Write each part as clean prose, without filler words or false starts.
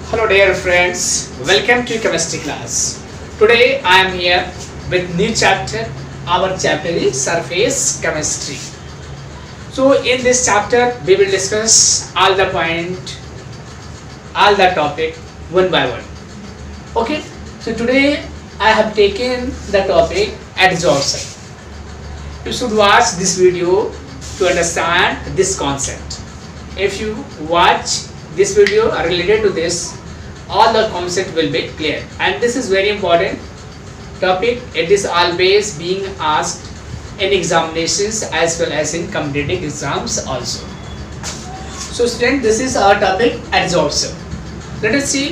Hello dear friends, welcome to chemistry class. Today I am here with new chapter. Our chapter is surface chemistry. So in this chapter we will discuss all the topic one by one. Okay, so today I have taken the topic adsorption. You should watch this video to understand this concept. If you watch this video related to this, all the concept will be clear, and this is very important topic. It is always being asked in examinations as well as in competitive exams also. So student, this is our topic adsorption. Let us see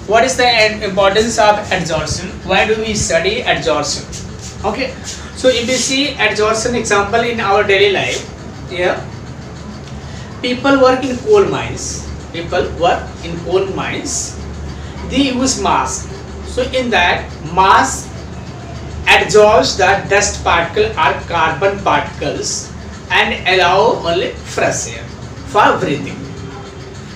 what is the importance of adsorption. Why do we study adsorption? Okay, so if we see adsorption example in our daily life, here people work in coal mines. They use mask. So in that mask adsorbs the dust particle or carbon particles and allow only fresh air for breathing.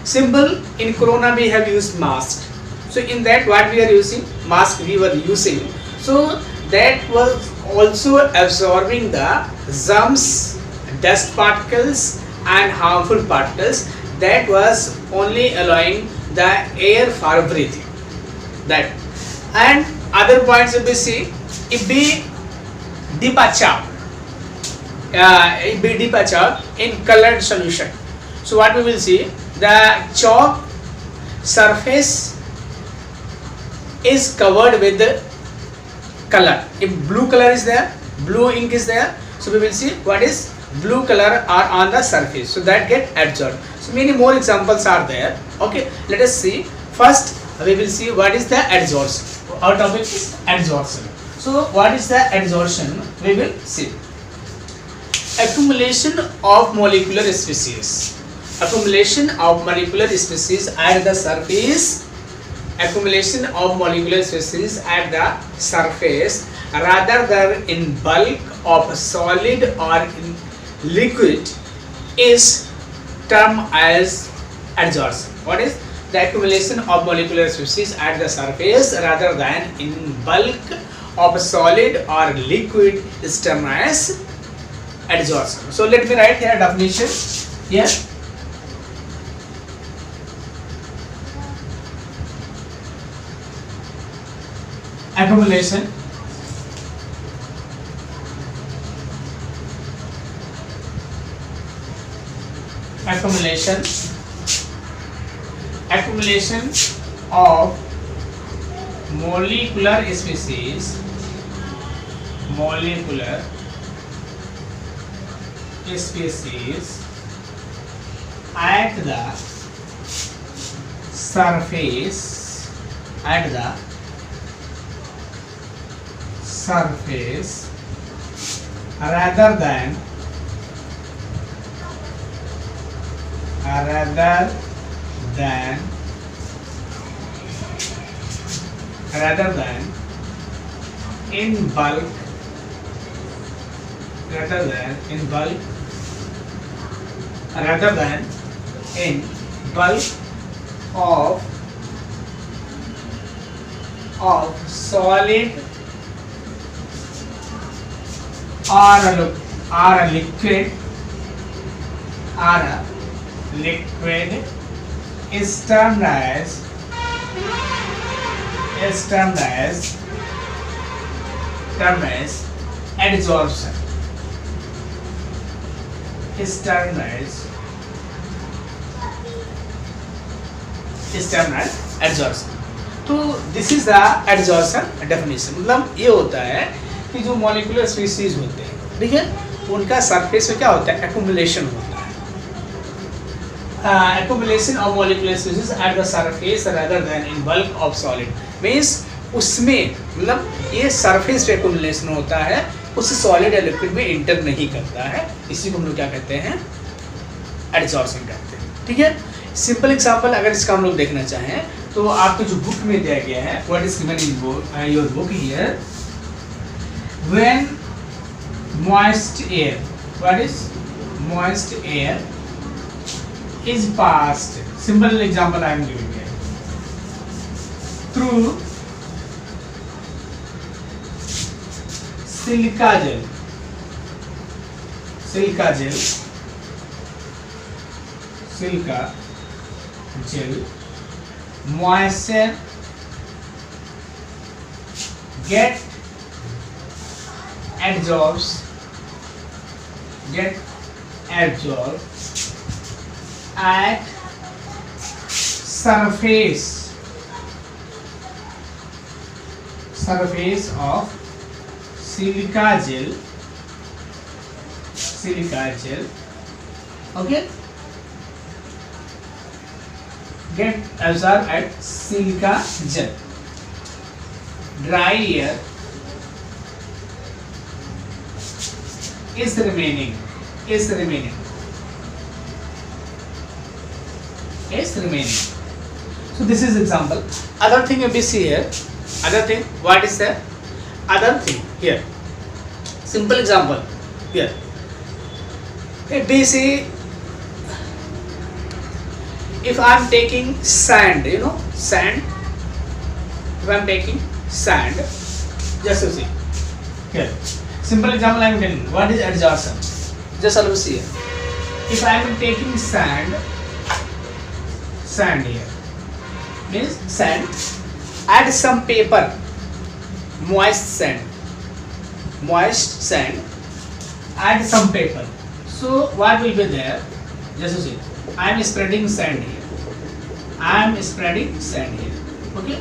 Simple, in corona we have used mask. So in that what we are using? Mask we were using. So that was also absorbing the germs, dust particles and harmful particles. That was only allowing the air for breathing. That, and other points if we see, if we dip a chalk in colored solution, so what we will see, the chalk surface is covered with the color. If blue color is there, blue ink is there, so we will see what is blue color are on the surface, so that get adsorbed. So many more examples are there. Okay, let us see. First we will see what is the adsorption. Our topic is adsorption. So what is the adsorption? We will see. Accumulation of molecular species. Accumulation of molecular species at the surface. Accumulation of molecular species at the surface rather than in bulk of solid or in liquid is termed as adsorption. What is the accumulation of molecular species at the surface rather than in bulk of solid or liquid is termed as adsorption. So let me write here definition here. Accumulation of molecular species at the surface rather than in bulk of solid or a liquid is termed as adsorption. तो this is the adsorption definition. मतलब ये होता है कि जो molecular species होते हैं, ठीक है, उनका सरफेस में क्या होता है, एक्यूमुलेशन होता है. Accumulation of molecular species eight the surface rather then in bulk of solid means उसमें, मतलब ये सरफेस पे एक्यूमुलेशन होता है, उस सॉलिड या लिक्विड में इंटर नहीं करता है. इसी को हम लोग क्या कहते हैं, एडसॉर्प्शन कहते हैं. ठीक है, सिंपल एग्जांपल अगर इसका हम लोग देखना चाहें तो आपको जो बुक में दिया गया है, what is given in your book here, when moist air, what is moist air is passed. Simple example I am giving here. through silica gel, moisture get absorbed at surface of silica gel, okay, get absorbed at silica gel. Dry air is remaining. So this is example. Other thing you see here. What is the other thing here? Simple example here. BC. If I am taking sand, sand. If I am taking sand, just to see here. Simple example I am telling. What is adsorption? Just always see here. If I am taking sand here, means sand, add some paper, moist sand, add some paper. So what will be there? Just to see. I am spreading sand here. Okay.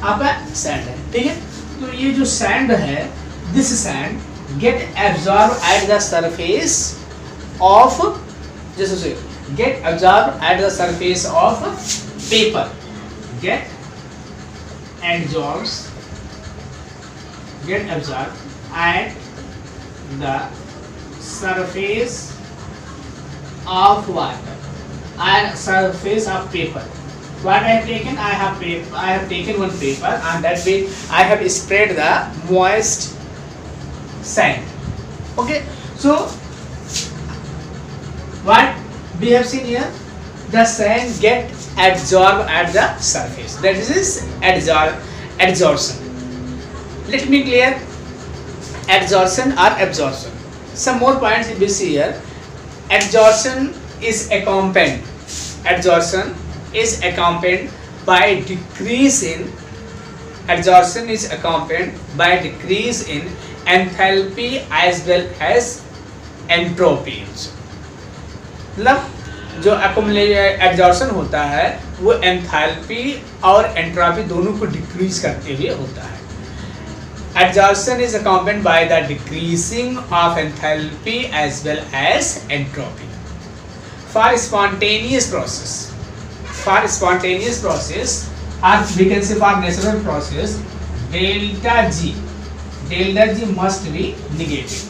आपका sand है, ठीक है? तो ये जो sand है, this sand get absorbed at the surface of, just to say, get absorbed at the surface of paper. Get absorbed at the surface of water and surface of paper. What I have taken? I have taken one paper, and that way I have spread the moist sand. Okay. So what we have seen here, the sand get absorbed at the surface. That is adsorption. Let me clear adsorption or absorption. Some more points we see here. Adsorption is accompanied by decrease in enthalpy as well as entropy. मतलब जो absorption होता है वो enthalpy और entropy दोनों को decrease करते हुए होता है. Adsorption is accompanied by the decreasing of enthalpy as well as entropy. For spontaneous process, or we can say for natural process, delta G must be negative.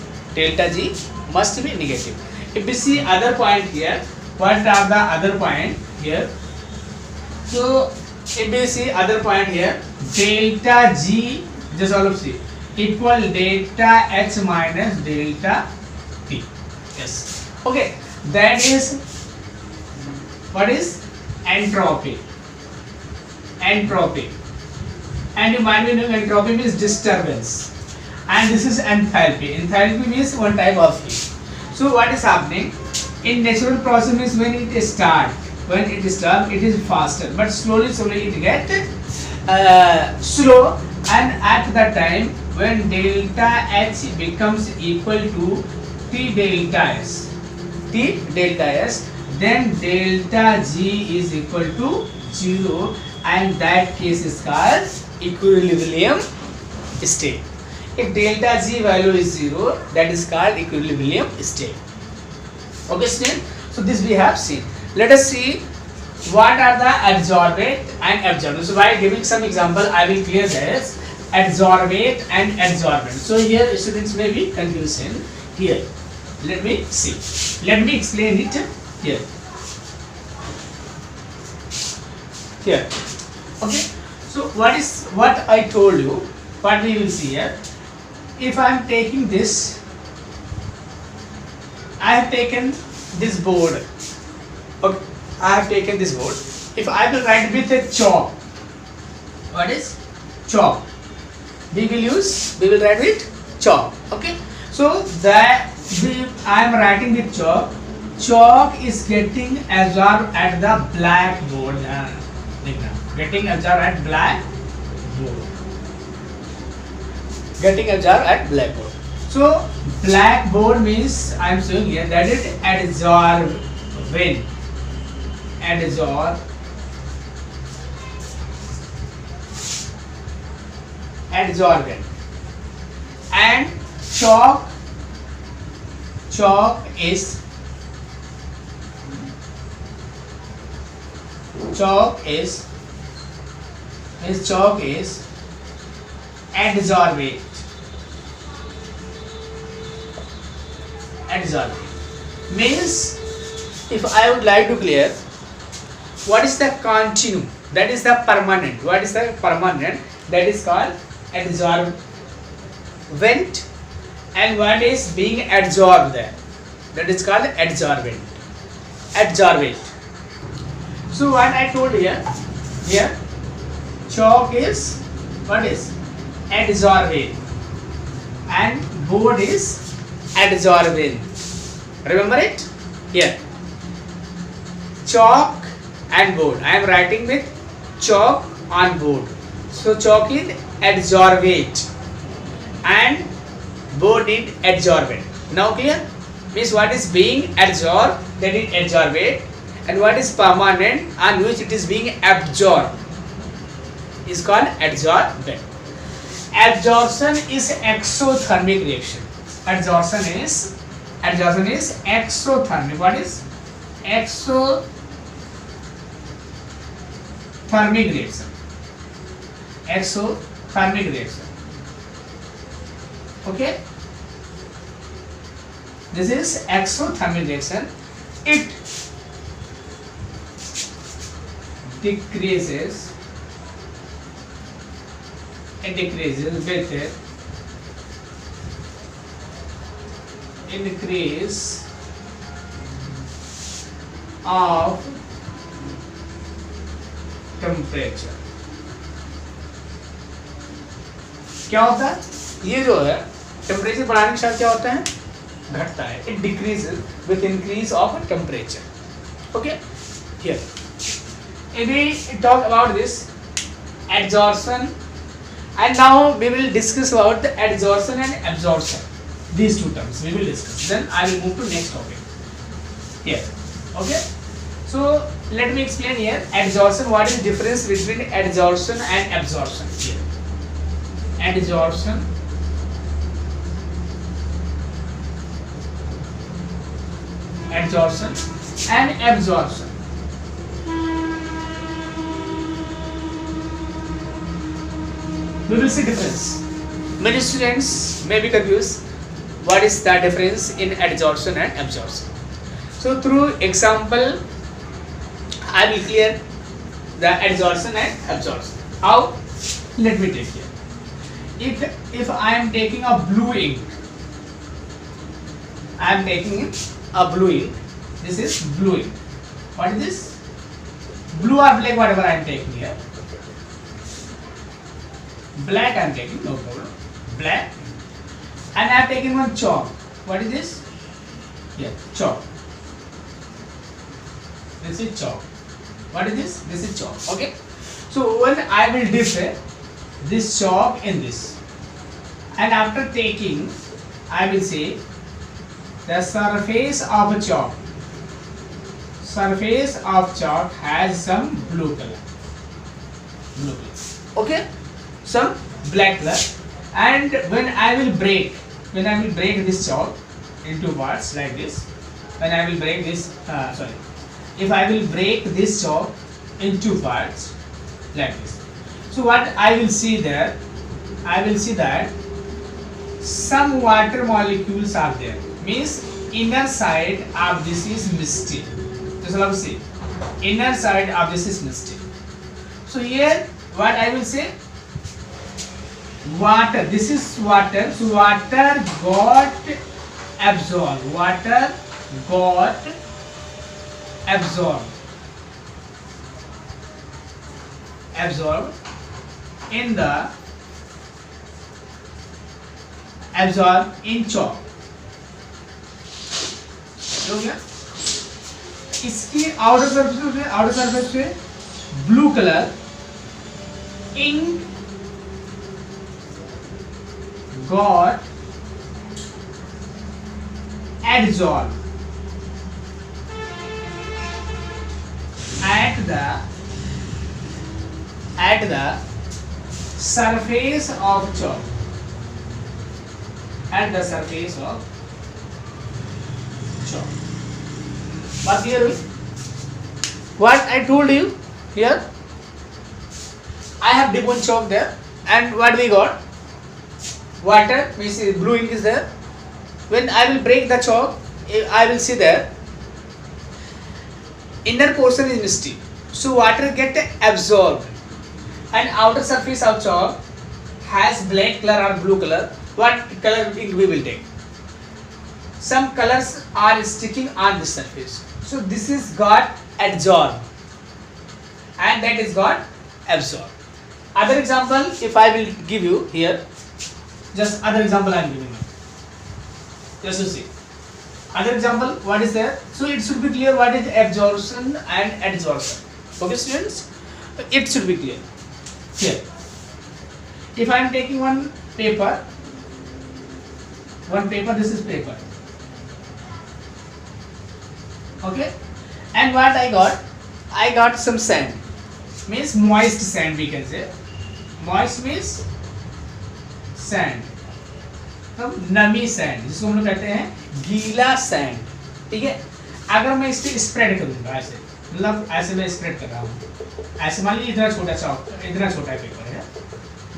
If we see other point here, what are the other point here? So if we see other point here, delta G, just all of see, equal delta H minus delta T. Yes. Okay. That is, what is entropy? And you might be knowing entropy means disturbance, and this is enthalpy. Enthalpy means one type of heat. So what is happening in natural process means when it starts, it is faster, but slowly it gets slow, and at that time when delta H becomes equal to T delta S, then delta G is equal to 0, and that case is called equilibrium state. If delta G value is 0, that is called equilibrium state. Okay, student? So this we have seen. Let us see what are the adsorbate and absorbent. So by giving some example, I will clear this. Adsorbate and absorbent. So here students may be confusing here. Let me see. Let me explain it here. Okay. So what I told you, what we will see here. If I am taking this, I have taken this board. Okay. I have taken this board. If I will write with a chalk, What is chalk? We will write with chalk. Okay. So that I am writing with chalk. Chalk is getting absorbed at the blackboard. Getting absorbed at blackboard. Getting absorbed at blackboard. So blackboard means I am saying here that it adsorbent. Adsorbent. And chalk is adsorbate. Means, if I would like to clear, what is the continuum? That is the permanent. What is the permanent? That is called adsorbent. And what is being adsorbed there? That is called adsorbent. So what I told here, chalk is what is adsorbate and board is adsorbent. Remember it? Here, chalk and board. I am writing with chalk on board. So chalk is adsorbate and board is adsorbent. Now clear? Means what is being adsorbed, that is adsorbate, and what is permanent on which it is being absorbed is called adsorbent. Adsorption is exothermic reaction. Adsorption is exothermic. What is exothermic reaction? Exothermic reaction. Okay. This is exothermic reaction. It decreases with increase of temperature. क्या होता है? ये जो है temperature बढ़ाने के साथ क्या होता है? घटता है. It decreases with increase of temperature. Okay. Here, if we talk about this adsorption, and now we will discuss about the adsorption and absorption. These two terms we will discuss. Then I will move to next topic. Here. Okay. So let me explain here adsorption. What is the difference between adsorption and absorption? Here, adsorption and absorption. We will see difference. Many students may be confused. What is the difference in adsorption and absorption? So through example, I will clear the adsorption and absorption. How? Let me take here. If I am taking a blue ink, this is blue ink. What is this? Blue or black, whatever I am taking here. Black I am taking, no problem. Black. And I am taking one chalk. What is this? Here, chalk. This is chalk. What is this? This is chalk. Okay. So when I will dip this chalk in this, and after taking, I will say the surface of chalk. Surface of chalk has some blue color. Okay. Some black color. And when I will break this chalk into parts like this, if I will break this chalk into parts like this, so what I will see there, I will see that some water molecules are there. Means inner side of this is misty. Just love see, inner side of this is misty. So here what I will say, water, this is water, so water got absorbed, in the absorb in chalk. हो गया. इसकी outer surface पे blue colour ink got adsorbed at the surface of chalk. At the surface of chalk. But here what I told you here, I have dipped one chalk there, and what we got? Water, means blue ink is there. When I will break the chalk, I will see there inner portion is misty, so water get absorbed, and outer surface of chalk has black color or blue color. What color ink we will take? Some colors are sticking on the surface, so this is got adsorbed, and that is got absorbed. Other example, if I will give you here, just other example I am giving you, just to see. Other example, what is there? So it should be clear what is absorption and adsorption. Okay, students, it should be clear here. If I am taking one paper, this is paper. Okay, and what I got some sand, means moist sand, we can say. Moist means sand, नमी sand, जिसको हम लोग कहते हैं गीला sand. ठीक है, अगर मैं इसे स्प्रेड करूंगा ऐसे, मतलब ऐसे मैं स्प्रेड कर रहा हूँ, ऐसे मान लीजिए इतना छोटा चौक, इतना छोटा पेपर है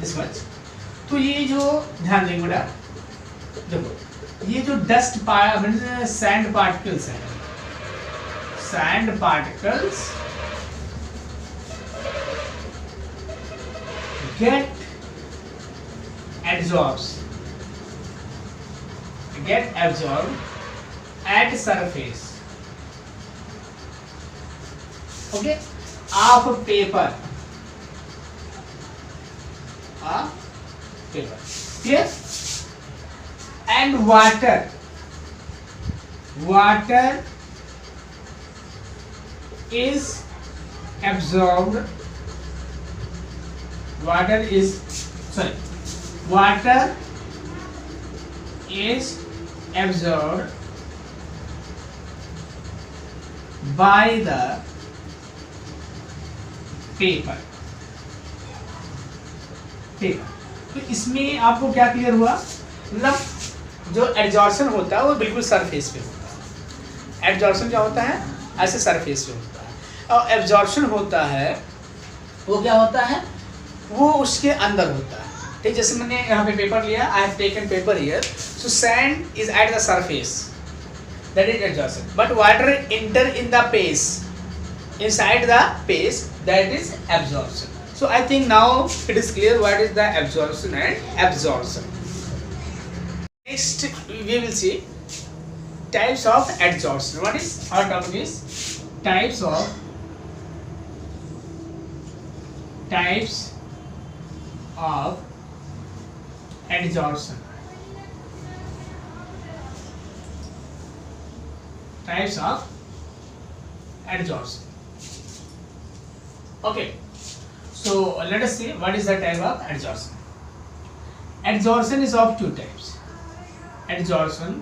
दिस मच, तो ये जो ध्यान देंगे बेटा, देखो ये जो डस्ट सैंड पार्टिकल्स हैं, sand particles get absorbed at surface, okay, of paper, here, and water is absorbed, water is absorbed by the paper. तो इसमें आपको क्या क्लियर हुआ, मतलब जो एडजॉर्प्शन होता है वो बिल्कुल सरफेस पे होता है. एडजॉर्प्शन क्या होता है, ऐसे सरफेस पे होता है, और एब्जॉर्प्शन होता है वो क्या होता है, वो उसके अंदर होता है. ठीक, जैसे मैंने यहाँ पे पेपर लिया, I have taken paper here, so sand is at the surface, that is adsorption, but water enter in the piece, inside the piece, that is absorption. So I think now it is clear what is the absorption and absorption. Next we will see types of adsorption. What is our topic is types of adsorption. Types of adsorption. Okay. So let us see what is the type of adsorption. Adsorption is of two types. Adsorption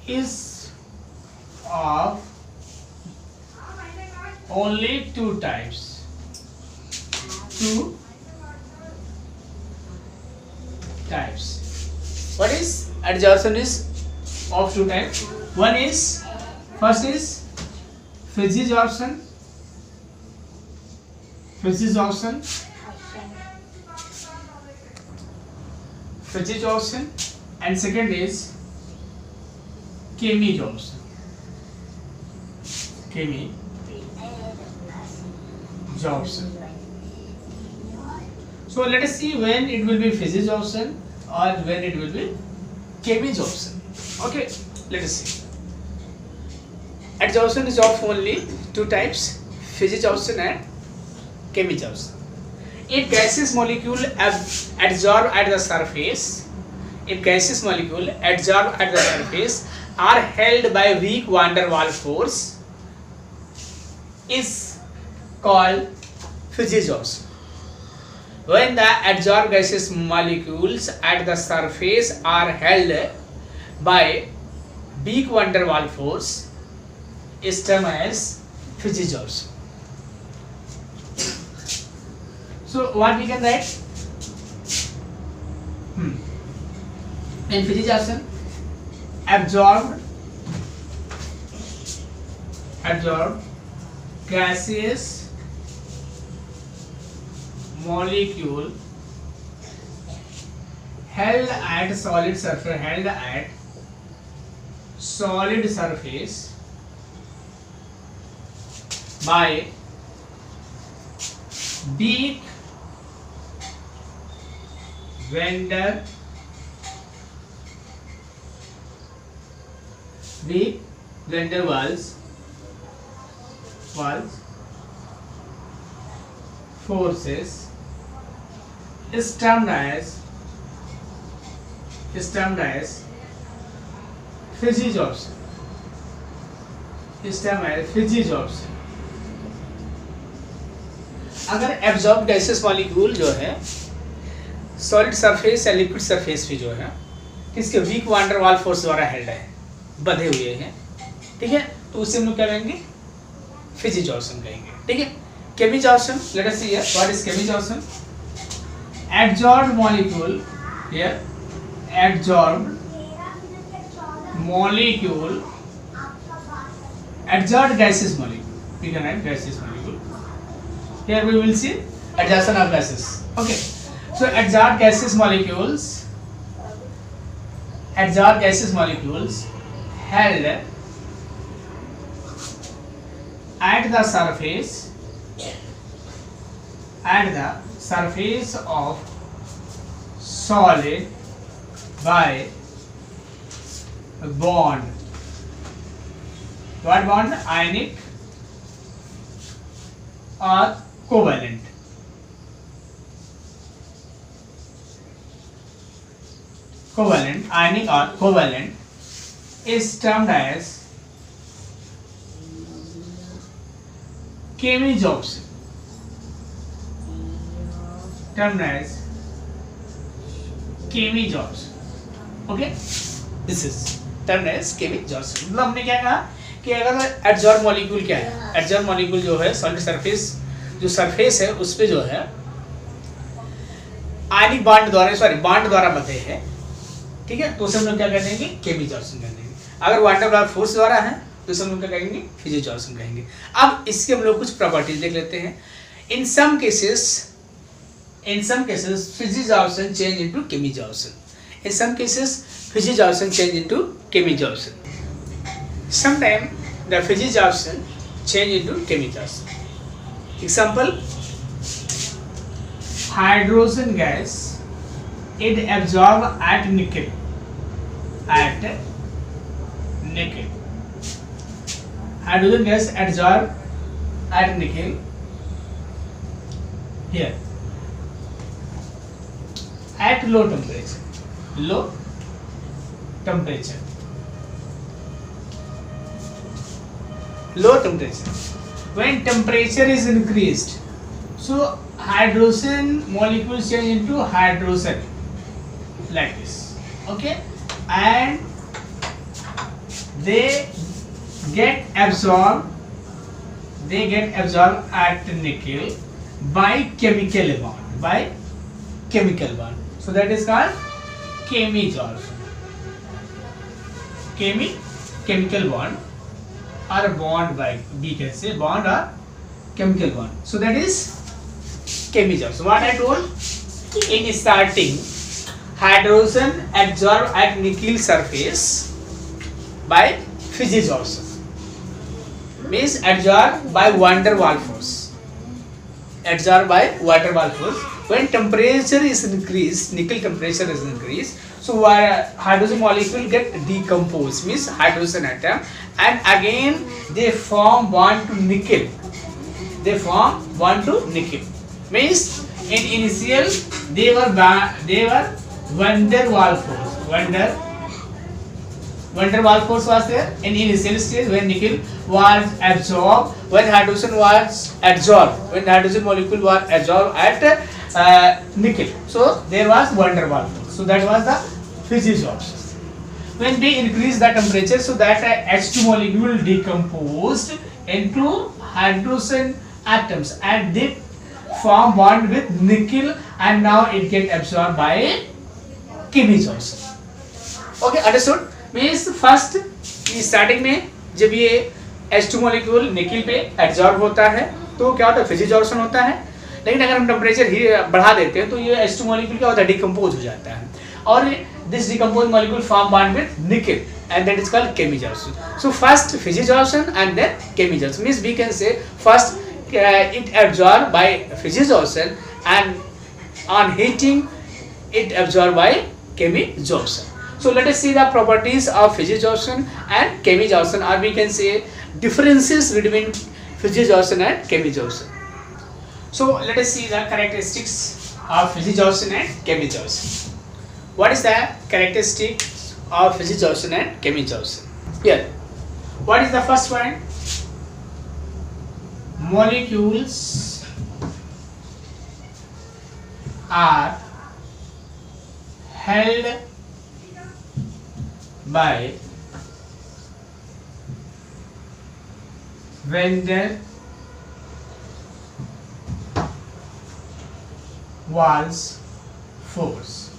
is of only two types. What is adsorption is of two types? One is, first is physisorption, and second is chemisorption. So let us see when it will be physisorption or when it will be chemisorption. Okay, let us see. Adsorption is of only two types, physisorption and chemisorption. If gaseous molecule adsorb at the surface, are held by weak van der Waals force is called physisorption. When the adsorbed gaseous molecules at the surface are held by weak van der Waals force is termed as physisorption. So what we can write? In physisorption, absorbed gaseous molecule held at solid surface by weak van der Waals forces is termed as physisorption. अगर absorb gases molecule जो है solid surface या liquid surface पे जो है किसके weak van der Waals force द्वारा held है, बंधे हुए हैं, ठीक है, तो उसे हम लोग क्या कहेंगे? physisorption कहेंगे, ठीक है. Chemisorption, let us see here what is chemisorption. Adsorbed molecule, here adsorbed gaseous molecule, we can write gaseous molecule. Here we will see adsorption of gases. Okay, so adsorbed gaseous molecules held at the surface of solid by bond. What bond? Ionic or covalent. Ionic or covalent is termed as chemisorption. Okay, this is termed as chemisorption. मतलब हमने क्या कहा कि अगर एडसॉर्ब molecule क्या है, एडसॉर्ब molecule जो है सॉलिड सरफेस जो सरफेस है उस पे जो है आयनिक बांड द्वारा बंधे हैं, ठीक है, तो उसे हम लोग क्या कहेंगे? केमिसॉर्प्शन कहेंगे. अगर van der Waals फोर्स द्वारा है तो उसे हम लोग क्या कहेंगे? फिजिसॉर्प्शन कहेंगे. अब इसके हम लोग कुछ प्रॉपर्टीज देख लेते हैं. In some cases physisorption change into chemisorption. In some cases physisorption change into chemisorption. Sometimes the physisorption change into chemisorption. Example, hydrogen gas, it absorb at nickel. Hydrogen gas absorb at nickel here at low temperature. When temperature is increased, so hydrogen molecules change into hydrogen like this, okay, and they get absorbed at nickel by chemical bond. So that is called chemisorption. Chemical bond or bond by, we can say bond or chemical bond. So that is chemisorption. What I told in starting, hydrogen adsorbed at nickel surface by physisorption, means adsorbed by van der Waals force. when temperature is increased, nickel temperature is increased, so hydrogen molecule get decomposed, means hydrogen atom, and again they form bond to nickel. They form bond to nickel. Means in initial they were van der Waals force. Van der Waals force was there in initial stage when nickel was absorbed, when hydrogen was adsorbed, when hydrogen molecule was adsorbed at nickel. So there was van der Waals force. So that was the physisorption. When we increase the temperature, so that H2 molecule decomposed into hydrogen atoms and they form bond with nickel, and now it get absorbed by chemisorption. Okay, understood? Means first starting में जब ये H2 molecule निकल पे absorb होता है तो क्या होता है, फिजिसॉर्प्शन होता है. लेकिन अगर हम टेम्परेचर ही बढ़ा देते हैं तो ये H2 मॉलिक्यूल क्या होता है, डिकम्पोज हो जाता है, और this decompose molecule form bond with निकल and that is called chemisorption. So first physisorption and then chemisorption. Means we can say first it absorbed by physisorption and on heating it absorbed by chemisorption. So let us see the properties of physisorption and chemisorption, or we can say differences between physisorption and chemisorption. So let us see the characteristics of physisorption and chemisorption. What is the characteristics of physisorption and chemisorption? Here, what is the first one? Molecules are held by van der Waals force.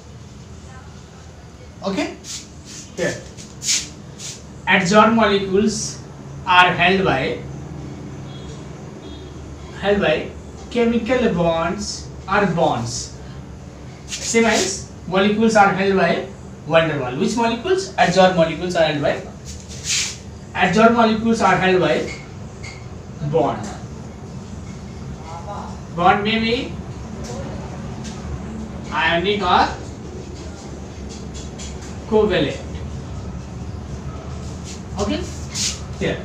Okay, here adsorbed molecules are held by chemical bonds or bonds. Same as molecules are held by van der Waals. Which molecules? Adsorbed molecules are held by bond. Bond may be ionic or covalent. Okay, here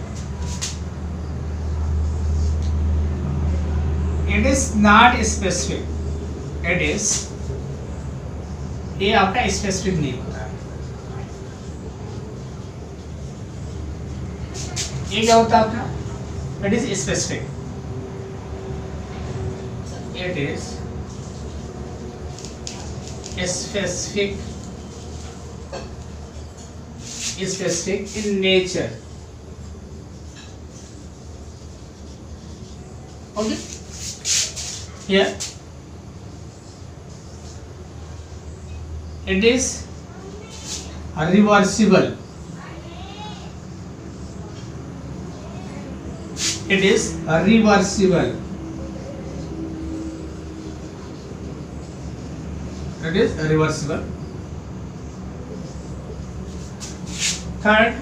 it is not specific. It is ये आपका specific नहीं होता है. ये क्या होता है आपका? It is specific. It is specific in nature. Okay, here it is reversible. It is reversible. It is reversible. Third,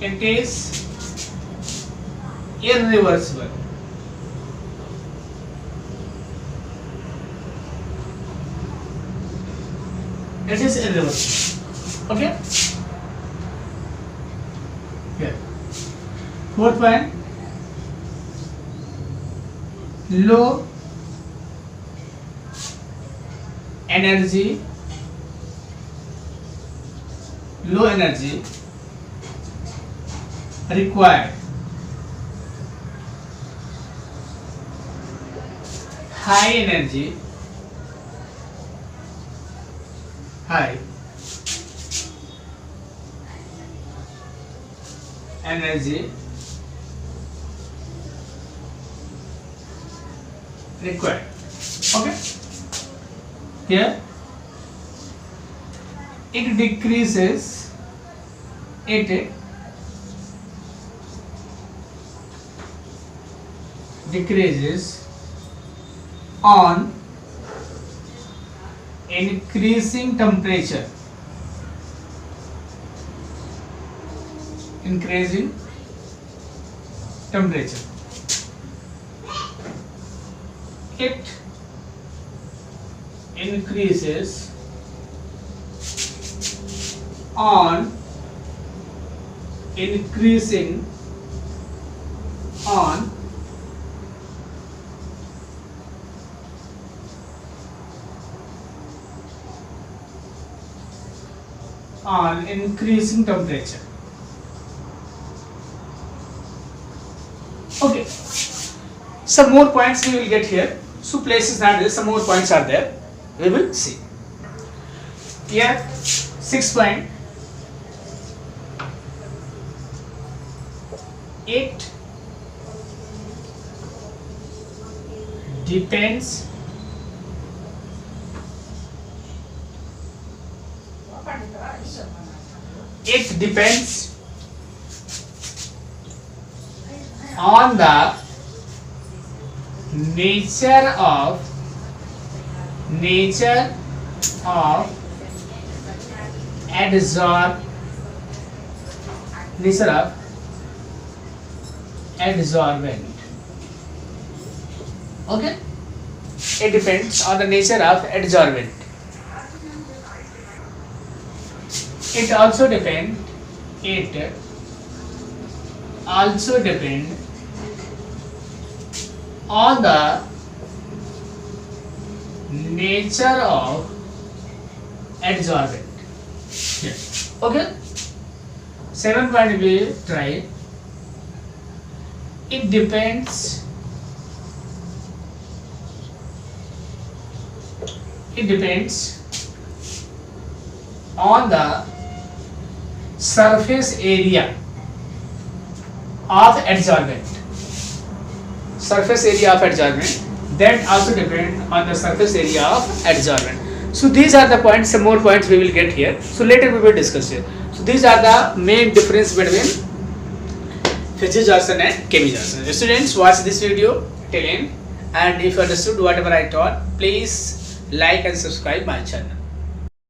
it is irreversible. It is irreversible. Okay. Here. Fourth point, low energy required. High energy required. Okay, here it decreases on increasing temperature. it increases on increasing on increasing temperature. Okay, some more points we will get here. So places not there, some more points are there. We will see. Here, 6 point. It depends on the nature of adsorbent. Okay, it depends on the nature of adsorbent. It also depend on the nature of adsorbent. Yes. Okay. 7 point we try. It depends on the surface area of adsorbent. Surface area of adsorbent, that also depend on the surface area of adsorbent. So these are the points, some more points we will get here. So later we will discuss here. So these are the main difference between physisorption and chemisorption. Students, watch this video till end, and if you understood whatever I taught, please like and subscribe my channel.